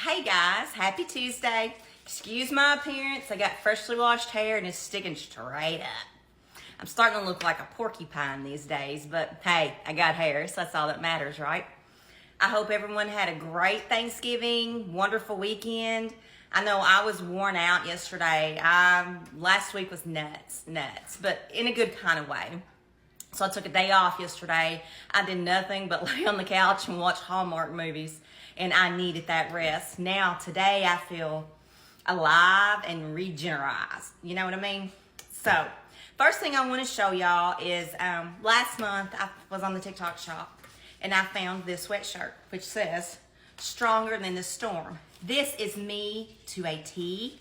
Hey guys, happy Tuesday. Excuse my appearance. I got freshly washed hair and it's sticking straight up. I'm starting to look like a porcupine these days, but hey, I got hair, so that's all that matters, right? I hope everyone had a great Thanksgiving, wonderful weekend. I know I was worn out yesterday. Last week was nuts, but in a good kind of way. So I took a day off yesterday. I did nothing but lay on the couch and watch Hallmark movies, and I needed that rest. Now, today, I feel alive and regenerized. You know what I mean? So, first thing I want to show y'all is last month I was on the TikTok shop, and I found this sweatshirt, which says, "Stronger than the storm." This is me to a T.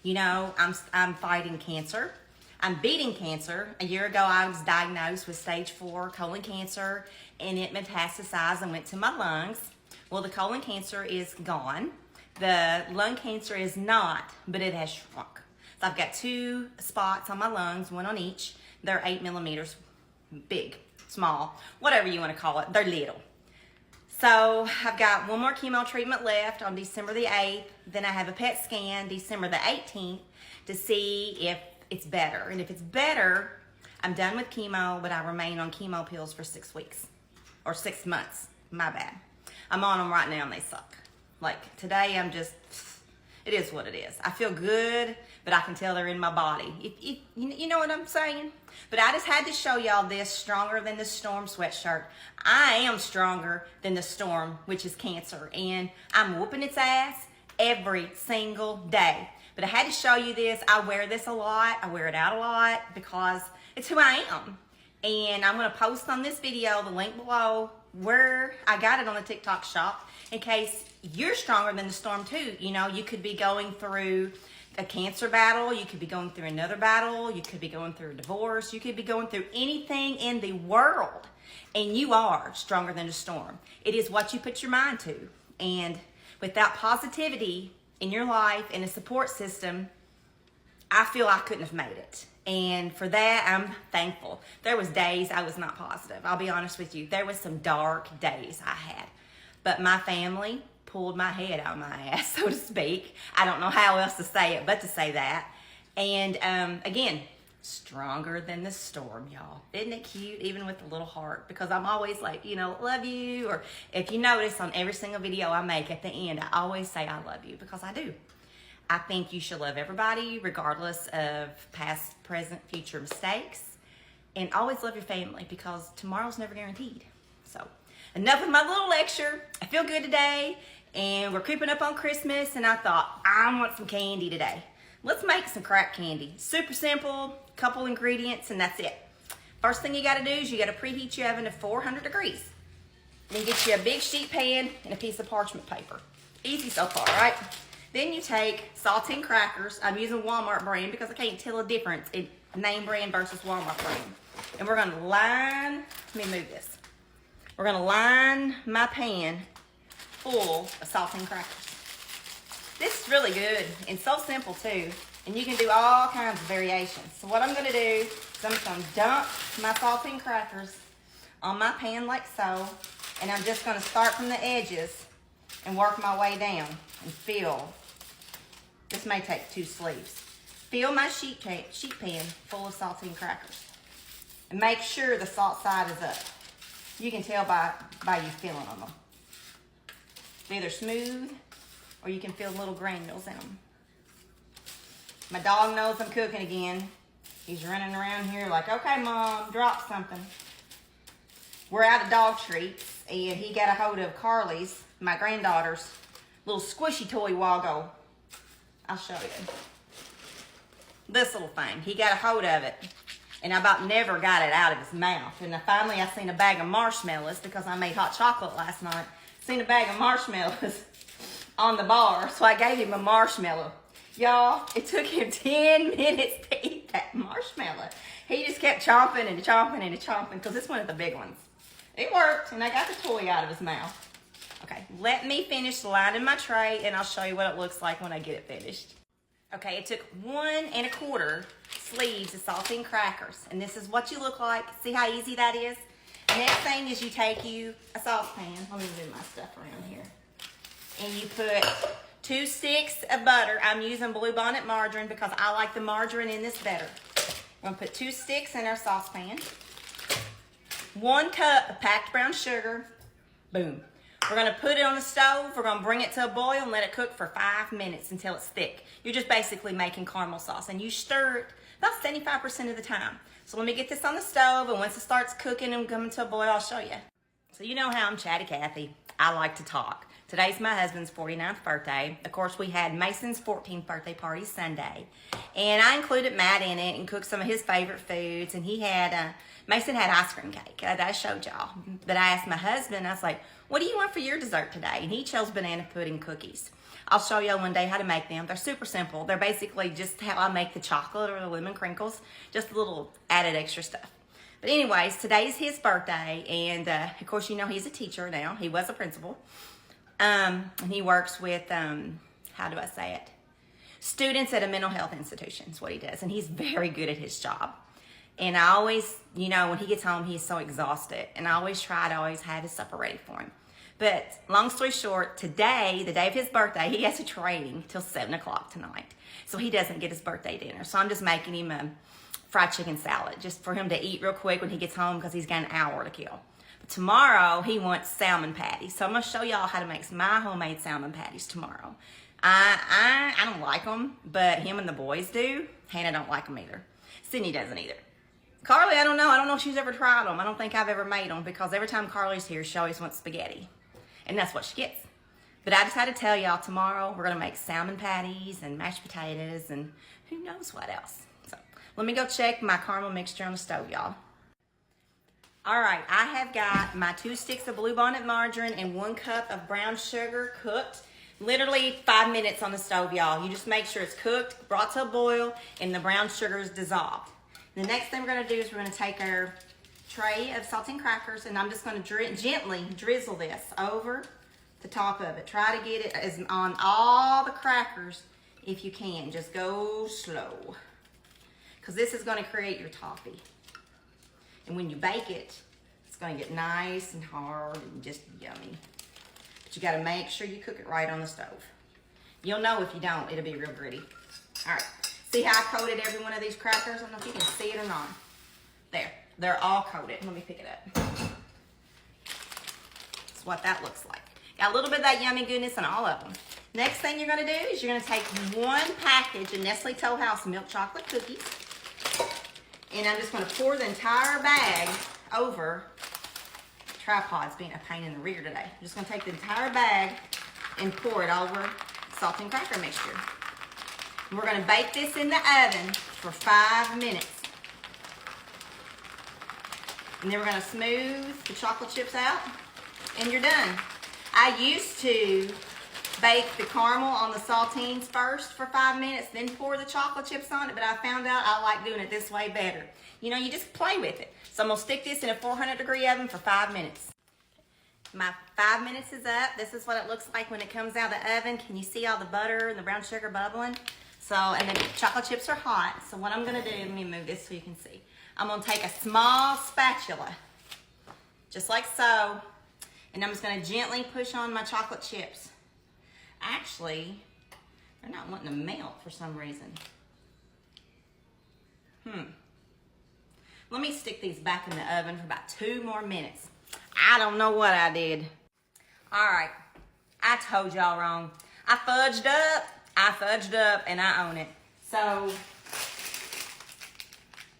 You know, I'm fighting cancer. I'm beating cancer. A year ago, I was diagnosed with stage 4 colon cancer, and it metastasized and went to my lungs. Well, the colon cancer is gone. The lung cancer is not, but it has shrunk. So I've got 2 spots on my lungs, 1 on each. They're 8 millimeters big, small, whatever you want to call it. They're little. So I've got 1 more chemo treatment left on December the 8th. Then I have a PET scan December the 18th to see if it's better. And if it's better, I'm done with chemo, but I remain on chemo pills for 6 weeks or 6 months. My bad. I'm on them right now and they suck. Like today, it is what it is. I feel good, but I can tell they're in my body. You know what I'm saying? But I just had to show y'all this Stronger Than the Storm sweatshirt. I am stronger than the storm, which is cancer, and I'm whooping its ass every single day. But I had to show you this. I wear this a lot. I wear it out a lot because it's who I am. And I'm going to post on this video the link below where I got it on the TikTok shop in case you're stronger than the storm too. You know, you could be going through a cancer battle. You could be going through another battle. You could be going through a divorce. You could be going through anything in the world. And you are stronger than the storm. It is what you put your mind to. And without positivity in your life and a support system, I feel I couldn't have made it. And for that, I'm thankful. There was days I was not positive. I'll be honest with you. There was some dark days I had. But my family pulled my head out of my ass, so to speak. I don't know how else to say it but to say that. And again, stronger than the storm, y'all. Isn't it cute, even with the little heart? Because I'm always like, you know, love you. Or if you notice on every single video I make at the end, I always say I love you because I do. I think you should love everybody regardless of past, present, future mistakes. And always love your family because tomorrow's never guaranteed. So enough of my little lecture. I feel good today. And we're creeping up on Christmas. And I thought, I want some candy today. Let's make some crack candy. Super simple, couple ingredients, and that's it. First thing you gotta do is you gotta preheat your oven to 400 degrees. Then get you a big sheet pan and a piece of parchment paper. Easy so far, right? Then you take saltine crackers. I'm using Walmart brand because I can't tell a difference in name brand versus Walmart brand. And we're gonna line, let me move this. We're gonna line my pan full of saltine crackers. This is really good and so simple too. And you can do all kinds of variations. So what I'm gonna do is I'm just gonna dump my saltine crackers on my pan like so. And I'm just gonna start from the edges and work my way down and fill. This may take 2 sleeves. Fill my sheet pan full of saltine crackers. And make sure the salt side is up. You can tell by you feeling on them. They're either smooth or you can feel little granules in them. My dog knows I'm cooking again. He's running around here like, okay, Mom, drop something. We're out of dog treats, and he got a hold of Carly's, my granddaughter's, little squishy toy Woggo. I'll show you. This little thing. He got a hold of it, and I about never got it out of his mouth. And finally, I seen a bag of marshmallows because I made hot chocolate last night. Seen a bag of marshmallows on the bar, so I gave him a marshmallow. Y'all, it took him 10 minutes to eat that marshmallow. He just kept chomping and chomping and chomping because it's one of the big ones. It worked, and I got the toy out of his mouth. Okay, let me finish lining my tray, and I'll show you what it looks like when I get it finished. Okay, it took 1 1/4 sleeves of saltine crackers, and this is what you look like. See how easy that is? Next thing is you take a saucepan. Let me move my stuff around here. And you put 2 sticks of butter. I'm using Bluebonnet margarine because I like the margarine in this better. We're gonna put 2 sticks in our saucepan. 1 cup of packed brown sugar. Boom. We're gonna put it on the stove. We're gonna bring it to a boil and let it cook for 5 minutes until it's thick. You're just basically making caramel sauce, and you stir it about 75% of the time. So let me get this on the stove, and once it starts cooking and coming to a boil, I'll show you. So you know how I'm Chatty Cathy. I like to talk. Today's my husband's 49th birthday. Of course, we had Mason's 14th birthday party Sunday. And I included Matt in it and cooked some of his favorite foods. And he had, Mason had ice cream cake that I showed y'all. But I asked my husband, I was like, what do you want for your dessert today? And he chose banana pudding cookies. I'll show y'all one day how to make them. They're super simple. They're basically just how I make the chocolate or the lemon crinkles. Just a little added extra stuff. But anyways, today's his birthday. And of course, you know he's a teacher now. He was a principal. And he works with, how do I say it? Students at a mental health institution is what he does. And he's very good at his job. And I always, you know, when he gets home, he's so exhausted. And I always try to always have his supper ready for him. But long story short, today, the day of his birthday, he has a training till 7 o'clock tonight. So he doesn't get his birthday dinner. So I'm just making him a fried chicken salad just for him to eat real quick when he gets home because he's got an hour to kill. Tomorrow, he wants salmon patties. So I'm going to show y'all how to make my homemade salmon patties tomorrow. I don't like them, but him and the boys do. Hannah don't like them either. Sydney doesn't either. Carly, I don't know. I don't know if she's ever tried them. I don't think I've ever made them because every time Carly's here, she always wants spaghetti. And that's what she gets. But I just had to tell y'all tomorrow, we're going to make salmon patties and mashed potatoes and who knows what else. So let me go check my caramel mixture on the stove, y'all. All right, I have got my 2 sticks of Bluebonnet margarine and 1 cup of brown sugar cooked. Literally 5 minutes on the stove, y'all. You just make sure it's cooked, brought to a boil, and the brown sugar is dissolved. The next thing we're gonna do is we're gonna take our tray of saltine crackers, and I'm just gonna gently drizzle this over the top of it. Try to get it as on all the crackers if you can. Just go slow, because this is gonna create your topping. And when you bake it, it's gonna get nice and hard and just yummy. But you gotta make sure you cook it right on the stove. You'll know if you don't, it'll be real gritty. All right, see how I coated every one of these crackers? I don't know if you can see it or not. There, they're all coated. Let me pick it up. That's what that looks like. Got a little bit of that yummy goodness in all of them. Next thing you're gonna do is you're gonna take 1 package of Nestle Toll House milk chocolate cookies. And I'm just going to pour the entire bag over. Tripod's being a pain in the rear today. I'm just going to take the entire bag and pour it over saltine cracker mixture. And we're going to bake this in the oven for 5 minutes. And then we're going to smooth the chocolate chips out, and you're done. I used to bake the caramel on the saltines first for 5 minutes, then pour the chocolate chips on it, but I found out I like doing it this way better. You know, you just play with it. So I'm gonna stick this in a 400-degree oven for 5 minutes. My 5 minutes is up. This is what it looks like when it comes out of the oven. Can you see all the butter and the brown sugar bubbling? So, and the chocolate chips are hot. So what I'm gonna do, let me move this so you can see. I'm gonna take a small spatula, just like so, and I'm just gonna gently push on my chocolate chips. Actually, they're not wanting to melt for some reason. Let me stick these back in the oven for about 2 more minutes. I don't know what I did. All right, I told y'all wrong. I fudged up, and I own it. So,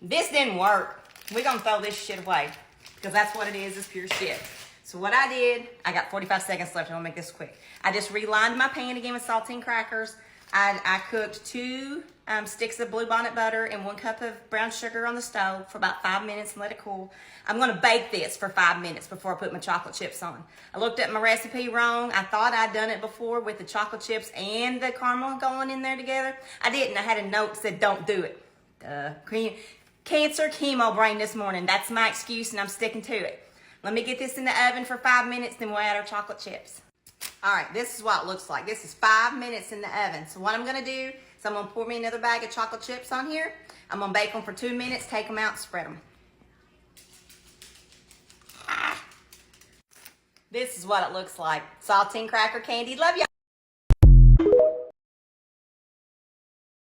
this didn't work. We're gonna throw this shit away, because that's what it is, it's pure shit. So what I did, I got 45 seconds left. I'm gonna make this quick. I just relined my pan again with saltine crackers. I cooked 2 sticks of Bluebonnet butter and 1 cup of brown sugar on the stove for about 5 minutes and let it cool. I'm gonna bake this for 5 minutes before I put my chocolate chips on. I looked at my recipe wrong. I thought I'd done it before with the chocolate chips and the caramel going in there together. I didn't. I had a note that said don't do it. Cancer chemo brain this morning. That's my excuse, and I'm sticking to it. Let me get this in the oven for 5 minutes, then we'll add our chocolate chips. All right, this is what it looks like. This is 5 minutes in the oven. So what I'm gonna do is I'm gonna pour me another bag of chocolate chips on here. I'm gonna bake them for 2 minutes, take them out, spread them. This is what it looks like. Saltine cracker candy. Love you.